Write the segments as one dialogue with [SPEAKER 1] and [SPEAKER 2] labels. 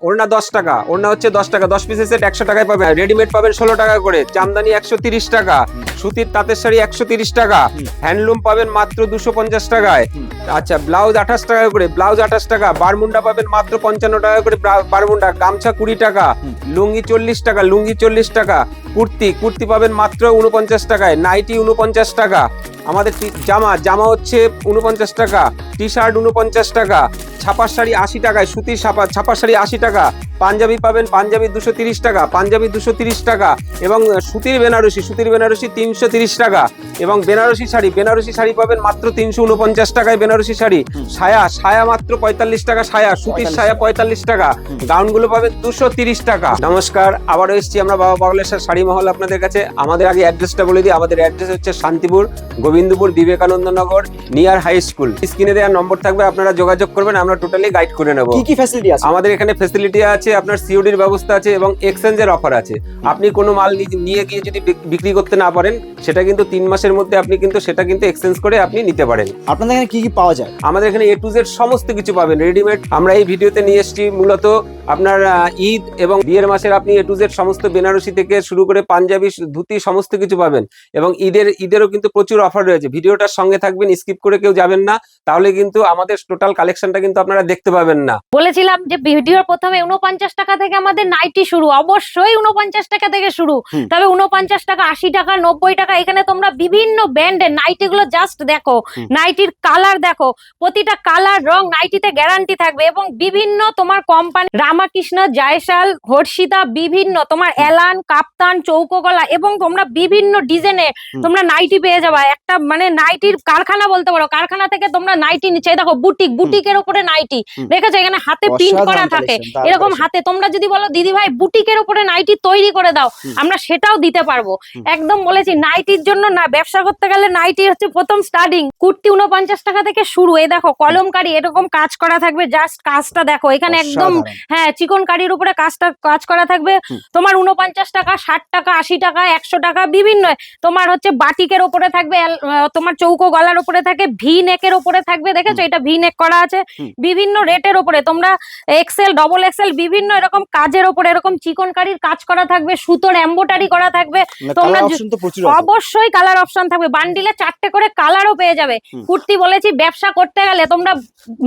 [SPEAKER 1] ওড়না 10 টাকা, ওড়না হচ্ছে 10 টাকা, 10 পিসের সেট 100 টাকায় পাবেন। রেডিমেড পাবেন 16 টাকা করে, জামদানি 130 টাকা, সুতির তাঁতের শাড়ি 130 টাকা, হ্যান্ডলুম পাবেন মাত্র 250 টাকায়। আচ্ছা, ব্লাউজ 28 টাকা করে, ব্লাউজ 28 টাকা, বারমুন্ডা পাবেন মাত্র 55 টাকা করে বারমুন্ডা, গামছা 20 টাকা, লুঙ্গি 40 টাকা, লুঙ্গি 40 টাকা, কুর্তি পাবেন মাত্র 49 টাকায়, নাইটি 49 টাকা, আমাদের জামা হচ্ছে 49 টাকা, টি শার্ট 49 টাকা, ছাপার শাড়ি 80 টাকায়, সুতির ছাপার শাড়ি 80 টাকা, পাঞ্জাবি পাবেন পাঞ্জাবি 230 টাকা, পাঞ্জাবি 230 টাকা, এবং সুতির বেনারসি 330 টাকা, এবং বেনারসি শাড়ি পাবেন মাত্র 349 টাকায় বেনারসি শাড়ি, সায়া মাত্র 45 টাকা, সুতির সায়া 45 টাকা, গাউনগুলো পাবেন 230 টাকা। নমস্কার, আবারও এসেছি আমরা বাবা পাগলেশ্বর শাড়ি মহল আপনাদের কাছে। আমাদের আগে অ্যাড্রেসটা বলে দিই। আমাদের অ্যাড্রেস হচ্ছে শান্তিপুর, গোবিন্দপুর, বিবেকানন্দ নগর, নিয়ার হাই স্কুল। স্ক্রিনে দেওয়ার নম্বর থাকবে, আপনারা যোগাযোগ করবেন, আমরা টোটালি গাইড করে নেব।
[SPEAKER 2] কি ফ্যাসিলিটি আছে
[SPEAKER 1] আমাদের এখানে? ফ্যাসিলিটি আছে, আপনার সিওডির ব্যবস্থা আছে এবং এক্সচেঞ্জের অফার আছে। আপনি কোনো মাল নিয়ে গিয়ে যদি বিক্রি করতে না পারেন, সেটা কিন্তু 3 মাসের মধ্যে আপনি কিন্তু সেটা এক্সচেঞ্জ করে আপনি নিতে পারেন।
[SPEAKER 2] আপনাদের এখানে কি পাওয়া যায়?
[SPEAKER 1] আমাদের এখানে A to Z সমস্ত কিছু পাবেন রেডিমেড। আমরা এই ভিডিওতে নিয়ে এসেছি মূলত আপনার ঈদ এবং বিয়ের মাসের আপনি A to Z সমস্ত বেনারসি থেকে শুরু করে পাঞ্জাবি, ধুতি সমস্ত কিছু পাবেন। এবং ঈদেরও কিন্তু প্রচুর অফার রয়েছে। ভিডিওটার সঙ্গে থাকবেন, স্কিপ করে কেউ যাবেন না, তাহলে কিন্তু আমাদের টোটাল কালেকশনটা কিন্তু আপনারা দেখতে পাবেন না।
[SPEAKER 3] বলেছিলাম যে ভিডিওর প্রথমে 49 টাকা থেকে আমাদের নাইটি শুরু, অবশ্যই 49 টাকা থেকে শুরু। তবে 49 টাকা, 80 টাকা, 90 টাকা, এখানে তোমরা বিভিন্ন ব্র্যান্ডের নাইটি গুলো জাস্ট দেখো, নাইটির কালার দেখো, প্রতিটা কালার রং নাইটিতে গ্যারান্টি থাকবে। এবং বিভিন্ন তোমার কোম্পানি রামাকৃষ্ণ, জয়সাল, হর্ষিতা, বিভিন্ন তোমার এলান, কাপ্তান, চৌকো গলা, এবং তোমরা বিভিন্ন ডিজাইনের তোমরা নাইটি পেয়ে যাবে। একটা মানে নাইটির কারখানা বলতে পারো, কারখানা থেকে তোমরা নাইটি নিচ্ছে। দেখো বুটিকের উপরে নাইটি দেখেছো, এখানে হাতে প্রিন্ট করা থাকে, এরকম হাতে। তোমরা যদি বলো দিদি ভাই বুটিকের উপরে নাইটি তৈরি করে দাও, আমরা সেটাও দিতে পারবো। একদম বলেছি, নাইটির জন্য না ব্যবসা করতে গেলে নাইটি হচ্ছে প্রথম স্টার্টিং। কুর্তি 49 টাকা থেকে শুরু। এই দেখো কলমকারি, এরকম কাজ করা থাকবে, জাস্ট কাজটা দেখো এখানে একদম, হ্যাঁ, চিকন কারির উপরে কাজ করা থাকবে। তোমার 49 টাকা, 60 টাকা, 80 টাকা, 100 টাকা, বিভিন্ন। তোমার হচ্ছে বাটিকের উপরে থাকবে, তোমার চৌকো গলার উপরে থাকে, ভি নেকের উপরে থাকবে, দেখেছো এটা ভি নেক করা আছে, বিভিন্ন রেটের উপরে। তোমরা এক্সেল, ডবল এক্সেল, বিভিন্ন এরকম কাজের উপরে এরকম চিকন কারির কাজ করা থাকবে, সুতোর এমব্রয়ডারি করা থাকবে। তোমরা অবশ্যই কালার অপশন থাকবে, বান্ডিলে 4টে করে কালারও পেয়ে যাবে। কুর্তি বলেছি, ব্যবসা করতে গেলে তোমরা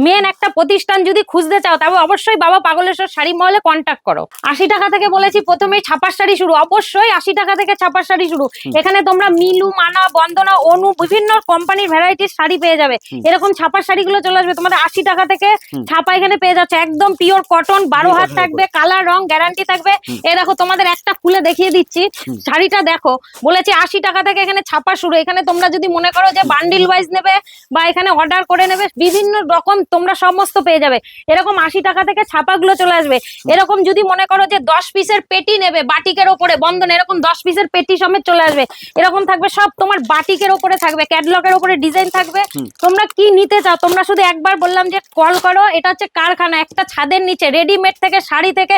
[SPEAKER 3] মেন একটা প্রতিষ্ঠান যদি খুঁজতে চাও, তবে অবশ্যই বাবা পাগলেশ্বর শাড়ি মহলে কন্ট্যাক্ট করো। 80 টাকা থেকে বলেছি প্রথমেই ছাপার শাড়ি শুরু, অবশ্যই 80 টাকা থেকে ছাপার শাড়ি শুরু। এখানে তোমরা মিলু, মানা, বন্দনা, অনু, বিভিন্ন কোম্পানির ভ্যারাইটির শাড়ি পেয়ে যাবে। এরকম ছাপার শাড়িগুলো চলে আসবে তোমাদের 80 টাকা থেকে ছাপা এখানে পেয়ে যাচ্ছে, একদম পিওর কটন, 12 হাত থাকবে, কালার রং গ্যারান্টি থাকবে। এই দেখো তোমাদের একটা খুলে দেখিয়ে দিচ্ছি, শাড়িটা দেখো। বলেছি 80 টাকা থেকে এখানে ছাপা শুরু। এখানে তোমরা যদি মনে করো যে বান্ডিল ওয়াইজ নেবে বা এখানে অর্ডার করে নেবে, বিভিন্ন রকম তোমরা সমস্ত পেয়ে যাবে। এরকম 80 টাকা থেকে ছাপাগুলো চলে আসবে। এরকম যদি মনে করো যে 10 পিসের পেটি নেবে, বাটিকের ওপরে বন্ধন, এরকম 10 পিসের পেটি সমেত চলে আসবে। এরকম থাকবে সব তোমার বাটিকের ওপরে থাকবে, ক্যাটলগের ওপরে ডিজাইন থাকবে। তোমরা কি নিতে চাও, তোমরা শুধু একবার বললাম যে কল করো। এটা হচ্ছে কারখানা, একটা ছাদের নিচে রেডিমেড থেকে শাড়ি থেকে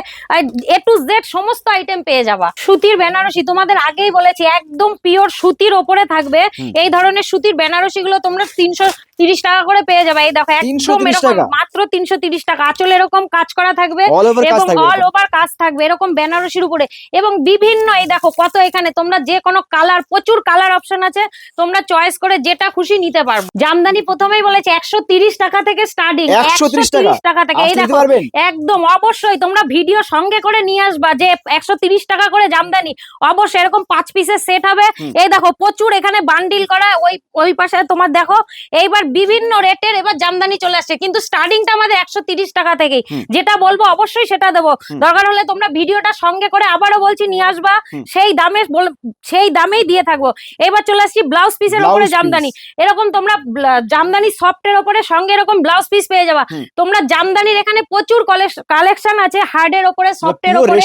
[SPEAKER 3] A to Z সমস্ত আইটেম পেয়ে যাবা। সুতির বেনারসি তোমাদের আগেই বলেছি, একদম পিওর সুতির ওপরে থাকবে। এই ধরনের সুতির বেনারসি গুলো তোমরা 330 টাকা করে পেয়ে যাবে। এই দেখো একদম এরকম মাত্র 330 টাকা। আঁচল এরকম কাজ করা থাকবে এবং অল ওভার কাজ থাকবে এরকম বেনারসির উপরে। এবং বিভিন্ন, এই দেখো কত, এখানে তোমরা যে কোনো কালার, প্রচুর কালার অপশন আছে, তোমরা চয়েস করে যেটা খুশি নিতে পারবে। জামদানি প্রথমেই বলেছি 130 টাকা থেকে স্টার্টিং, 130 টাকা থেকে। এই দেখো একদম অবশ্যই তোমরা ভিডিও সঙ্গে করে নিয়ে আসবা যে 130 টাকা করে জামদানি, অবশ্যই এরকম 5 পিসের সেট হবে। এই দেখো প্রচুর এখানে বান্ডিল করা, ওই পাশে তোমার দেখো। এইবার বিভিন্ন রেটের এবার জামদানি চলে আসছে, কিন্তু স্টার্টিংটা আমাদের 130 টাকা থেকেই। যেটা বলবো অবশ্যই সেটা দেবো। দরকার হলে তোমরা ভিডিওটা সঙ্গে করে আবারও বলছি নিয়ে আসবা, সেই দামেই দিয়ে থাকবো। এবার চলে আসছি ব্লাউজ পিসের উপরে জামদানি। এরকম তোমরা জামদানি সফটের উপরে সঙ্গে এরকম ব্লাউজ পিস পেয়ে যাবা। তোমরা জামদানির এখানে প্রচুর কালেকশন আছে, হার্ডের উপরে, সফটের উপরে,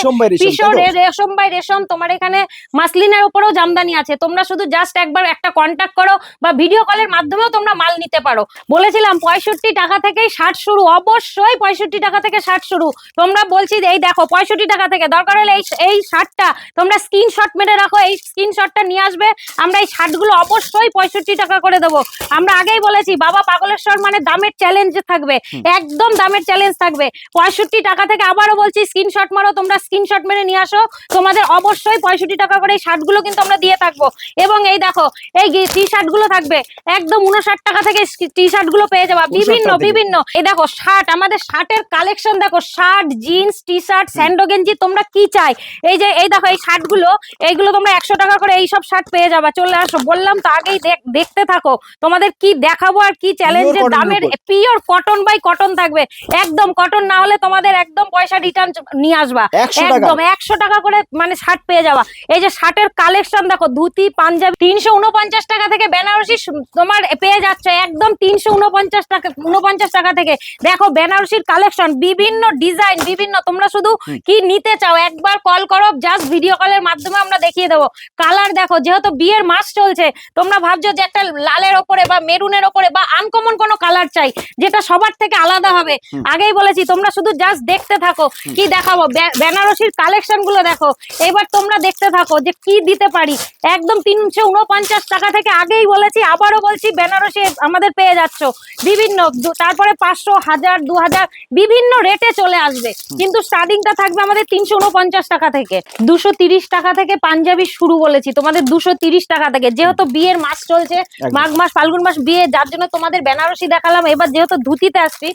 [SPEAKER 3] রেশম বাই রেশম। তোমার এখানে মাসলিনের উপরেও জামদানি আছে। তোমরা শুধু জাস্ট একবার একটা কন্ট্যাক্ট করো বা ভিডিও কলের মাধ্যমেও তোমরা মাল নিতে পারো। বলেছিলাম 65 টাকা থেকেই শার্ট শুরু, অবশ্যই 65 টাকা থেকে শার্ট শুরু। তোমরা বলছি এই দেখো 65 টাকা থেকে, দরকার হলে এই শার্টটা তোমরা স্ক্রিনশট মেরে রাখো, এই স্ক্রিনশটটা নিয়ে আসবে, আমরা এই শার্টগুলো অবশ্যই 65 টাকা করে দেবো। আমরা আগেই বলেছি বাবা পাগলেশ্বর মানে দামের চ্যালেঞ্জ থাকবে, একদম দামের চ্যালেঞ্জ থাকবে। 65 টাকা থেকে আবারও বলছি স্ক্রিনশট মারো, তোমরা স্ক্রিনশট মেরে নিয়ে আসো, তোমাদের অবশ্যই 65 টাকা করে এই শার্টগুলো কিন্তু আমরা দিয়ে থাকবো। এবং এই দেখো এই টি শার্ট গুলো থাকবে একদম 59 টাকা থেকে টি শার্ট গুলো পেয়ে যাবা, বিভিন্ন এই দেখো শার্ট, আমাদের শার্টের কালেকশন দেখো, shirt, jeans, T shirt, Sandow গেঞ্জি, তোমরা কি চাই এই যে এই দেখো এই শার্ট গুলো, এইগুলো তোমরা 100 টাকা করে এই সব শার্ট পেয়ে যাবা। চলে আসো, বললাম তো আগেই দেখতে থাকো, তোমাদের কি দেখাবো আর কি চ্যালেঞ্জের দামের, পিওর কটন বাই কটন থাকবে, একদম কটন না হলে তোমাদের একদম পয়সা রিটার্ন নিয়ে আসবা, একদম 100 টাকা করে মানে শার্ট পেয়ে যাবা। এই যে শার্টের কালেকশন দেখো, ধুতি, পাঞ্জাবি 349 টাকা থেকে বেনারসি তোমার পেয়ে যাচ্ছে একদম 349 টাকা থেকে। দেখো বেনারসির কালেকশন, বিভিন্ন ডিজাইন, বিভিন্ন, তোমরা শুধু কি নিতে চাও একবার কল করো, জাস্ট ভিডিও কলের মাধ্যমে আমরা দেখিয়ে দেবো। কালার দেখো, যেহেতু বিয়ের মাস চলছে, তোমরা ভাবছো যে একটা লালের ওপরে বা মেরুনের ওপরে বা আনকমন কোনো কালার চাই যেটা সবার থেকে আলাদা হবে, আগেই বলেছি তোমরা শুধু জাস্ট দেখতে থাকো কি দেখাবো। বেনারসির কালেকশন গুলো দেখো, এবার তোমরা দেখতে থাকো যে কি দিতে পারি। একদম 349 টাকা থেকে, আগেই বলেছি আবারও বলছি, বেনারসি আমাদের পেয়ে যাচ্ছ বিভিন্ন, তারপরে 500, 1000, 2000 বিভিন্ন রেটে চলে আসবে, কিন্তু স্টার্টিংটা থাকবে আমাদের 349 টাকা থেকে। 230 টাকা থেকে পাঞ্জাবি শুরু বলেছি তোমাদের, 230 টাকা থেকে। যেহেতু বিয়ের মাস চলছে, মাঘ মাস, ফাল্গুন মাস বিয়ে, যার জন্য তোমাদের বেনারসি দেখালাম। এবার যেহেতু ধুতিতে আসছি,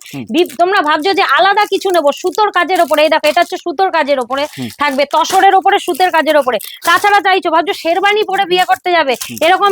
[SPEAKER 3] তোমরা ভাবছো যে আলাদা কিছু নেবো, সুতোর কাজের ওপরে, এই দেখো এটা হচ্ছে সুতোর কাজের ওপরে থাকবে, তসরের ওপরে, সুতের কাজের ওপরে। তাছাড়া চাইছো, ভাবছো শেরবানি পরে বিয়ে করতে যাবে, এরকম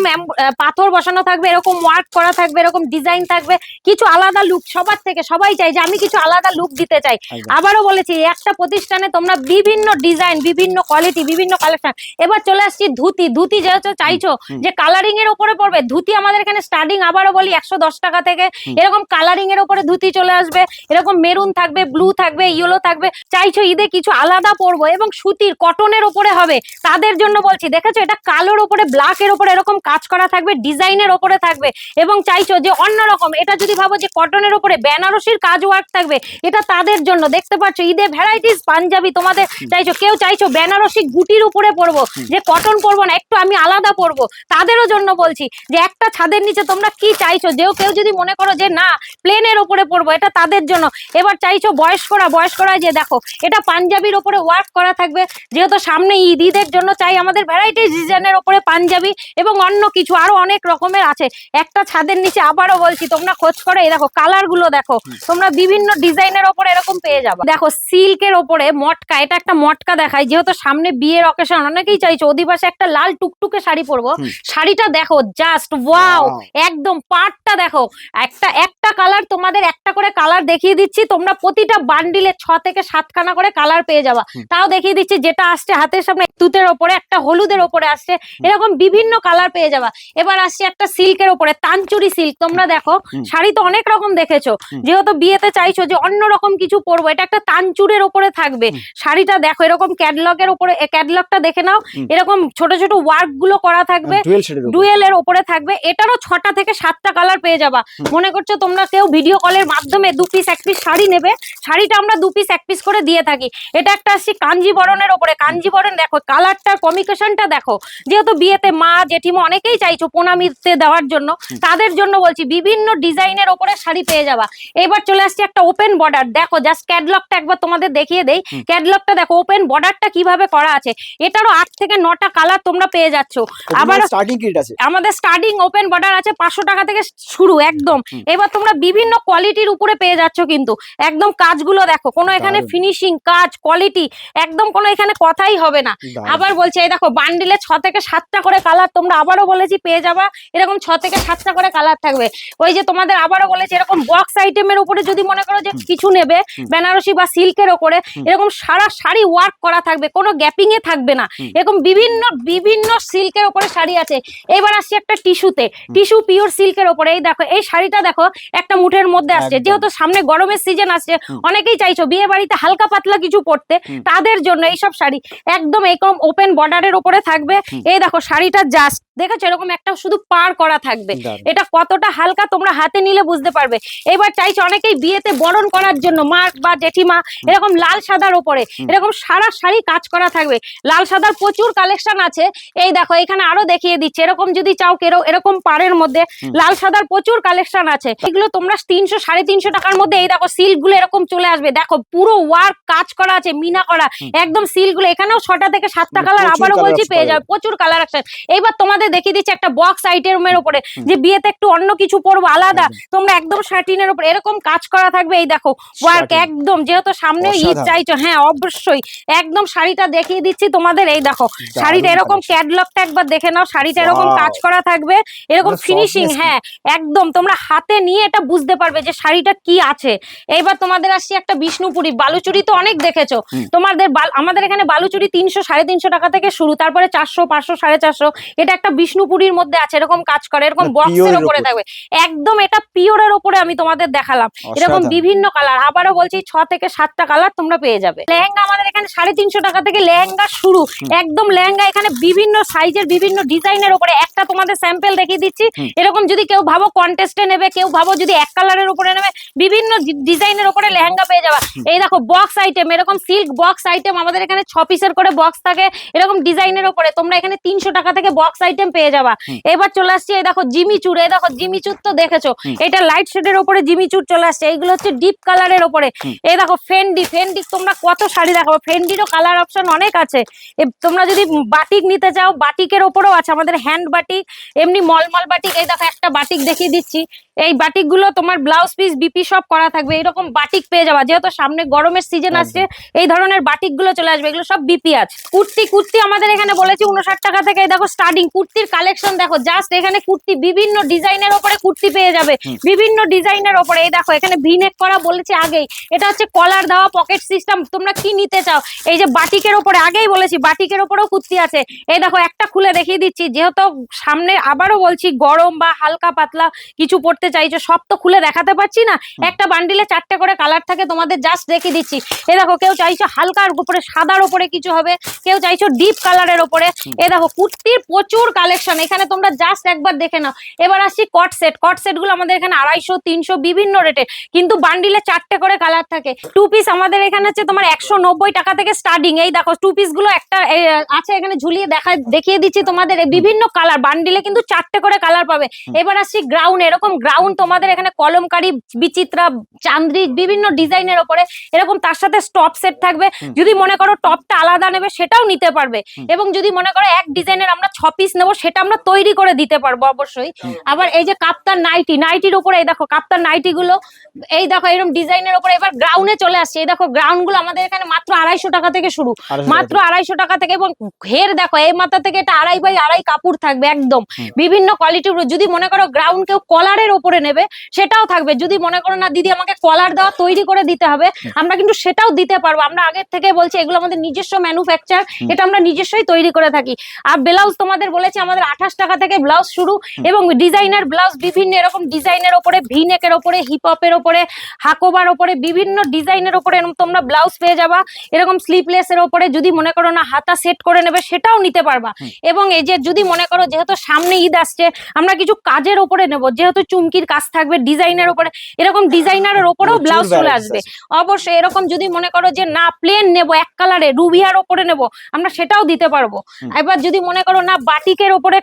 [SPEAKER 3] পাথর বসানো থাকবে, এরকম ওয়ার্ক করা থাকবে, এরকম ডিজাইন থাকবে, কিছু আলাদা লুক। সবার থেকে সবাই চাই যে আমি কিছু আলাদা লুক দিতে চাই। আবারও বলেছি একটা প্রতিষ্ঠানে তোমরা বিভিন্ন ডিজাইন, বিভিন্ন কোয়ালিটি, বিভিন্ন কালেকশন। এবার চলে আসছি ধুতি। ধুতি যেহেতু চাইছো যে কালারিং এর উপরে পড়বে, ধুতি আমাদের এখানে স্টার্টিং আবারও বলি 110 টাকা থেকে। এরকম কালারিং এর উপরে ধুতি চলে আসবে, এরকম মেরুন থাকবে, ব্লু থাকবে, ইয়েলো থাকবে। চাইছো ঈদে কিছু আলাদা পরবো এবং সুতির কটনের উপরে হবে, তাদের জন্য বলছি। দেখেছো এটা কালোর উপরে, ব্ল্যাক এর উপরে এরকম কাজ করা থাকবে, ডিজাইনের উপরে থাকবে। এবং চাইছো যে অন্যরকম, এটা যদি ভাবো যে কটনের উপরে বেনারসির কাজ ওয়ার্ক থাকবে, এটা তাদের জন্য। দেখতে পাচ্ছ ঈদে ভ্যারাইটিস পাঞ্জাবি তোমাদের চাইছো। কেউ চাইছো বেনারসি গুটির উপরে পরবো, যে কটন পরবো না, একটু আমি আলাদা পরবো, তাদেরও জন্য বলছি যে একটা ছাদের নিচে তোমরা কি চাইছো। কেউ যদি মনে করো যে না প্লেনের উপরে পরবো, এটা তাদের জন্য। এবার চাইছো বয়স্করা যে দেখো এটা পাঞ্জাবির উপরে ওয়ার্ক করা থাকবে, যেহেতু সামনে ঈদের জন্য চাই আমাদের ভ্যারাইটিস ডিজাইনের উপরে পাঞ্জাবি এবং অন্য কিছু আরো অনেক রকমের আছে একটা ছাদের নিচে। আবারও বলছি তোমরা খোঁজ করে এই দেখো কালার গুলো দেখো, তোমরা বিভিন্ন ডিজাইনের ওপরে এরকম পেয়ে যাবে। দেখো সিল্কের ওপরে মটকা, এটা একটা মটকা দেখাই, যেহেতু সামনে বিয়ের অকেশন, অনেকেই চাইছো অধিবাসে একটা লাল টুকটুকে শাড়ি পরবো। শাড়িটা দেখো জাস্ট ওয়াও, একদম পাটটা দেখো, একটা কালার, তোমাদের একটা করে কালার দেখিয়ে দিচ্ছি। তোমরা প্রতিটা বান্ডিলে 6 থেকে 7 খানা করে কালার পেয়ে যাবা। তাও দেখিয়ে দিচ্ছি, যেটা আসছে হাতের সামনে তুতের ওপরে, একটা হলুদের ওপরে আসছে, এরকম বিভিন্ন কালার পেয়ে যাবা। এবার আসছে একটা সিল্কের ওপরে, তানচুরি সিল্ক। তোমরা দেখো শাড়ি তো অনেক রকম দেখেছো, যেহেতু বিয়েতে চাইছো যে অন্যরকম কিছু পরবো, এটা একটা তানচুরের ওপরে থাকবে। শাড়িটা দেখো এরকম ক্যাটলগের ওপরে, ক্যাটলগটা দেখে নাও, এরকম ছোট ছোট ওয়ার্ক গুলো করা থাকবে, ডুয়েলের ওপরে থাকবে। এটারও 6টা থেকে 7টা কালার পেয়ে যাবা। মনে করছো তোমরা কেউ ভিডিও কলের মাধ্যমে 2 পিস 1 পিস শাড়ি নেবে, শাড়িটা আমরা 2 পিস 1 পিস করে দিয়ে থাকি। এটা একটা আসছে কাঞ্জিবরণের ওপরে, কাঞ্জিবরণ দেখো কালারটার কমিউনিকেশনটা দেখো, যেহেতু বিয়েতে মা জেঠিমা অনেকেই চাইছো প্রণামীতে দেওয়ার জন্য, তাদের জন্য বলছি বিভিন্ন ডিজাইনের ওপরে শাড়ি পেয়ে যাবা। এবার চলে আসছে একটা ওপেন বর্ডার, দেখো জাস্ট ক্যাটলগটা একবার তোমাদের দেখিয়ে দেই। ক্যাটলগটা দেখো, ওপেন বর্ডারটা কিভাবে করা আছে, এটারও 8 থেকে 9টা কালার তোমরা পেয়ে যাচ্ছ। আবার
[SPEAKER 2] স্টার্টিং কি আছে,
[SPEAKER 3] আমাদের স্টার্টিং ওপেন বর্ডার আছে 500 টাকা থেকে শুরু একদম। এবার তোমরা বিভিন্ন কোয়ালিটির উপরে পেয়ে যাচ্ছ, কিন্তু একদম কাজগুলো দেখো, কোনো এখানে ফিনিশিং কাজ কোয়ালিটি একদম কোনো এখানে কথাই হবে না। আবার বলছি এই দেখো বান্ডিলে 6 থেকে 7টা করে কালার তোমরা আবারও বলেছি পেয়ে যাবা, এরকম 6 থেকে 7টা করে কালার থাকবে। ওই যে তোমাদের আবারও বলেছি এরকম বক্স আইটেমের উপরে যদি মনে করো যে কিছু নেবে বেনারসি বা সিল্কের উপরে, এরকম সারা শাড়ি ওয়ার্ক করা থাকবে, কোনো গ্যাপিং এ থাকবে না, এরকম বিভিন্ন সিল্কের উপরে শাড়ি আছে। এবার আসছে একটা টিস্যুতে, টিস্যু পিওর সিল্কের উপরে। এই দেখো এই শাড়িটা দেখো একটা মুঠের মধ্যে আসছে, যেহেতু সামনে গরমের সিজন আসছে, অনেকেই চাইছো বিয়ে বাড়িতে হালকা পাতলা কিছু পরতে, তাদের জন্য এইসব শাড়ি একদম এরকম ওপেন বর্ডারের উপরে থাকবে। এই দেখো শাড়িটা জাস্ট দেখেছো এরকম একটা শুধু পার করা থাকবে, এটা কত কতটা হালকা তোমরা হাতে নিলে বুঝতে পারবে। এবার চাইছো অনেকেই বিয়েতে বরণ করার জন্য মা বা জেঠিমা এরকম লাল সাদার উপরে এরকম সারা শাড়ি কাজ করা থাকবে। লাল সাদার প্রচুর কালেকশন আছে, এই দেখো এখানে আরো দেখিয়ে দিচ্ছে। এরকম যদি চাও এরকম পাড়ের মধ্যে লাল সাদার প্রচুর কালেকশন আছে, এগুলো তোমরা 300 350 টাকার মধ্যে। এই দেখো সিল্ক গুলো এরকম চলে আসবে, দেখো পুরো ওয়ার্ক কাজ করা আছে, মিনা করা একদম সিল্ক গুলো। এখানেও 6টা থেকে 7টা কালার আবারও বলছি পেয়ে যাবে, প্রচুর কালার আছে। এইবার তোমাদের দেখিয়ে দিচ্ছি একটা বক্স আইটেমের উপরে, যে বিয়েতে একটু অন্য কিছু পরবো আলাদা, তোমরা একদম শার্টিনের উপরে এরকম কাজ করা থাকবে। এই দেখো ওয়ার্ক একদম, যেহেতু সামনে ঈদ চাইছো, হ্যাঁ অবশ্যই একদম শাড়িটা দেখিয়ে দিচ্ছি তোমাদের। এই দেখো শাড়িটা এরকম ক্যাটলগটা একবার দেখে নাও, শাড়িটা এরকম কাজ করা থাকবে, এরকম ফিনিশিং, হ্যাঁ একদম তোমরা হাতে নিয়ে এটা বুঝতে পারবে যে শাড়িটা কি আছে। এইবার তোমাদের আসছি একটা বিষ্ণুপুরি। বালুচুরি তো অনেক দেখেছো তোমাদের, আমাদের এখানে বালুচুরি 300 350 টাকা থেকে শুরু, তারপরে 400 500 450। এটা একটা বিষ্ণুপুরির মধ্যে আছে, এরকম কাজ করে, এরকম বক্সের উপরে থাকবে একদম, এটা পিওরের উপরে আমি তোমাদের দেখালাম। এরকম বিভিন্ন কালার, আবারও বলছি 6 থেকে 7টা কালার তোমরা পেয়ে যাবে। লেহেঙ্গা আমাদের এখানে 350 টাকা থেকে লেহেঙ্গা শুরু, একদম লেহেঙ্গা এখানে বিভিন্ন সাইজের বিভিন্ন ডিজাইনের উপরে। একটা তোমাদের স্যাম্পল দেখিয়ে দিচ্ছি, এরকম যদি কেউ ভাবো কন্টেস্টে নেবে, কেউ ভাবো যদি এক কালারের উপরে নেবে, বিভিন্ন ডিজাইনের উপরে লেহেঙ্গা পেয়ে যাবা। এই দেখো বক্স আইটেম, এরকম সিল্ক বক্স আইটেম আমাদের এখানে 6 পিসের করে বক্স থাকে, এরকম ডিজাইনের উপরে তোমরা এখানে 300 টাকা থেকে বক্স আইটেম পেয়ে যাবা। এবার চলে আসছে এই দেখো জিমিচুর। এই দেখো জিমিচুর তো দেখেছো, এটা লাইট শেডের উপরে জিমিচুর চলে আসছে, এইগুলো হচ্ছে ডিপ কালারের উপরে। এই দেখো ফেন্ডি, ফেন্ডি তোমরা কত শাড়ি দেখাবো, ফেন্ডিরও কালার অপশন অনেক আছে। তোমরা যদি বাটিক নিতে চাও, বাটিকের ওপরেও আছে আমাদের, হ্যান্ড বাটিক, এমনি মলমল বাটিক। এই দেখো একটা বাটিক দেখিয়ে দিচ্ছি, এই বাটিক গুলো তোমার ব্লাউজ পিস বিপি সব করা থাকবে, এরকম বাটিক পেয়ে যাবা। যেহেতু সামনে গরমের সিজন আসছে, এই ধরনের বাটিক গুলো চলে আসবে, এগুলো সব বিপি আছে। কুর্তি, কুর্তি আমাদের এখানে বলেছি 59 টাকা থেকে। দেখো স্টার্টিং কুর্তির কালেকশন দেখো, জাস্ট এখানে কুর্তি বিভিন্ন ডিজাইনের উপরে কুর্তি পেয়ে যাবে, বিভিন্ন ডিজাইনের উপরে। এই দেখো এখানে ভিনেক করা বলেছি আগেই, এটা হচ্ছে কলার দেওয়া পকেট সিস্টেম। তোমরা কি নিতে চাও, এই যে বাটিকের উপরে আগেই বলেছি, বাটিকের উপরেও কুর্তি আছে। এই দেখো একটা খুলে দেখিয়ে দিচ্ছি, যেহেতু সামনে আবারও বলছি গরম বা হালকা পাতলা কিছু পড়তে চাইছো, সব তো খুলে দেখাতে পারছি না, একটা বান্ডিলে 4টে করে কালার থাকে, তোমাদের জাস্ট দেখিয়ে দিচ্ছি। এই দেখো কেউ চাইছো হালকার উপরে সাদার উপরে কিছু হবে, কেউ চাইছো ডিপ কালারের উপরে। এই দেখো কুর্তির প্রচুর কালেকশন, এখানে তোমরা জাস্ট একবার দেখে নাও। এবার আসছি কট সেট। কট সেট গুলো আমাদের এখানে 250 300 বিভিন্ন রেটে, কিন্তু বান্ডিলে 4টে করে কালার থাকে। 2 পিস আমাদের এখানে হচ্ছে তোমার 190 টাকা থেকে স্টার্টিং। এই দেখো 2 পিস গুলো একটা আছে এখানে ঝুলিয়ে দেখিয়ে দিচ্ছি তোমাদের, বিভিন্ন কালার বান্ডিলে কিন্তু 4টে করে কালার পাবে। এবার আসছি গ্রাউন্ড। এরকম গ্রাউন্ড তোমাদের এখানে কলমকারী, বিচিত্রা, চান্দ্রি বিভিন্ন ডিজাইনের উপরে, এরকম তার সাথে টপ সেট থাকবে। যদি মনে করো টপটা আলাদা নেবে সেটাও নিতে পারবে, এবং যদি মনে করো এক ডিজাইনের আমরা 6 পিস নেবো সেটা আমরা তৈরি করে দিতে পারবো অবশ্যই। আবার এই যে কাপ্তান নাইটি, নাইটির উপরে এই দেখো কাপ্তান নাইটি গুলো, এই দেখো এরকম ডিজাইনের উপরে। এবার গ্রাউন্ডে চলে আসছে, এই দেখো গ্রাউন্ড গুলো আমাদের এখানে মাত্র 250 টাকা থেকে শুরু, মাত্র 250 টাকা থেকে। এবং ঘের দেখো এই মাথা থেকে এটা 2.5 বাই 2.5 কাপড় থাকবে একদম, বিভিন্ন কোয়ালিটির। যদি মনে করো গ্রাউন্ড কেউ কলারের উপরে নেবে সেটাও থাকবে। যদি মনে করো না দিদি আমাকে কলার দেওয়া তৈরি করে দিতে হবে, আমরা কিন্তু সেটাও দিতে পারবো। আমরা আগের থেকে বলছি এগুলো আমাদের নিজস্ব ম্যানুফ্যাকচার, এটা আমরা নিজস্বই তৈরি করে থাকি। আর ব্লাউজ তোমাদের বলেছি আমাদের 28 টাকা থেকে ব্লাউজ শুরু, এবং ডিজাইনার ব্লাউজ বিভিন্ন এরকম ডিজাইনের উপরে, ভিনেকের উপরে, হিপহপের উপরে, হাকোবার উপরে, বিভিন্ন ডিজাইনের উপরে তোমরা ব্লাউজ পেয়ে যাবা। এরকম স্লিপলেস এর উপরে যদি মনে করো না হাতা সেট করে নেবে সেটাও নিতে পারবা। এবং এই যে যদি মনে করো যেহেতু সামনে ঈদ আসছে, আমরা কিছু কাজের উপরে নেব, যেহেতু চুমকির কাজ থাকবে ডিজাইনের উপরে, এরকম ডিজাইনারের উপরেও ব্লাউজ চলে আসবে অবশ্যই। এরকম যদি মনে করো যে না প্লেন নেব এক কালারে, রুবিয়ার উপরে নেব, আমরা সেটাও দিতে পারবো। এবার যদি মনে করো না বাটিকের উপরে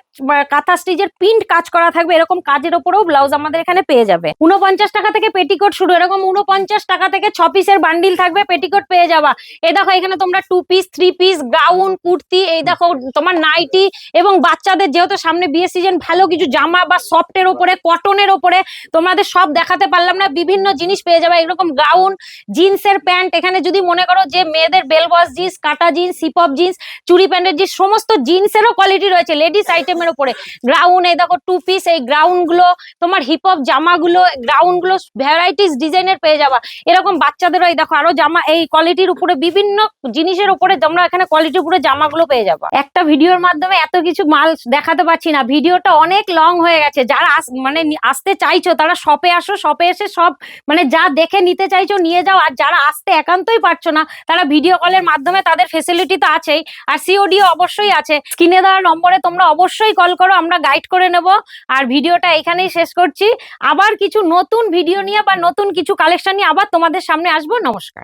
[SPEAKER 3] কাঁথা স্টিচের প্রিন্ট কাজ করা থাকবে, এরকম কাজের উপরেও ব্লাউজ আমাদের এখানে পেয়ে যাবে। 49 টাকা থেকে পেটিকোট শুরু, এরকম 49 টাকা থেকে 6 পিসের বান্ডিল থাকবে, পেটিকোট পেয়ে যাবা। এই দেখো এখানে তোমরা 2 পিস 3 পিস গাউন, কুর্তি, এই দেখো তোমার নাইটি, এবং বাচ্চাদের যেহেতু সামনে বিয়ে সিজন, ভালো কিছু জামা বা সফটের উপরে, কটনের উপরে তোমাদের সব দেখাতে পারলাম না, বিভিন্ন জিনিস পেয়ে যাবে। এরকম গাউন, জিন্সের প্যান্ট, এখানে যদি মনে করো যে মেয়েদের বেলবস জিন্স, কাটা জিন্স, হিপহপ জিন্স, চুড়ি প্যান্টের জিন্স, সমস্ত জিন্সেরও কোয়ালিটি রয়েছে লেডিস আইটেমের উপরে। গ্রাউন, এই দেখো 2 পিস, এই গ্রাউন গুলো তোমার হিপহপ জামাগুলো, গ্রাউন গুলো ভ্যারাইটিস ডিজাইনের পেয়ে যাবা। এরকম বাচ্চাদেরও এই দেখো আরো জামা, এই কোয়ালিটির উপরে বিভিন্ন জিনিসের উপরে তোমরা এখানে কোয়ালিটির উপরে জামাগুলো পেয়ে যাবা। একটা ভিডিওর মাধ্যমে এত কিছু মাল দেখাতে পারছি না, ভিডিওটা অনেক লং হয়ে গেছে। যারা মানে আসতে আসতে চাইছো তারা শপে আসো, শপে এসে সব মানে যা দেখে নিতে চাইছো নিয়ে যাও। আর যারা আসতে একান্তই পারছো না তারা ভিডিও কলের মাধ্যমে, তাদের ফেসিলিটি তো আছেই, আর সিওডি অবশ্যই আছে। স্ক্রিনে দেওয়া নম্বরে তোমরা অবশ্যই কল করো, আমরা গাইড করে নেব। আর ভিডিওটা এখানেই শেষ করছি। আবার কিছু নতুন ভিডিও নিয়ে বা নতুন কিছু কালেকশন নিয়ে আবার তোমাদের সামনে আসবো। নমস্কার।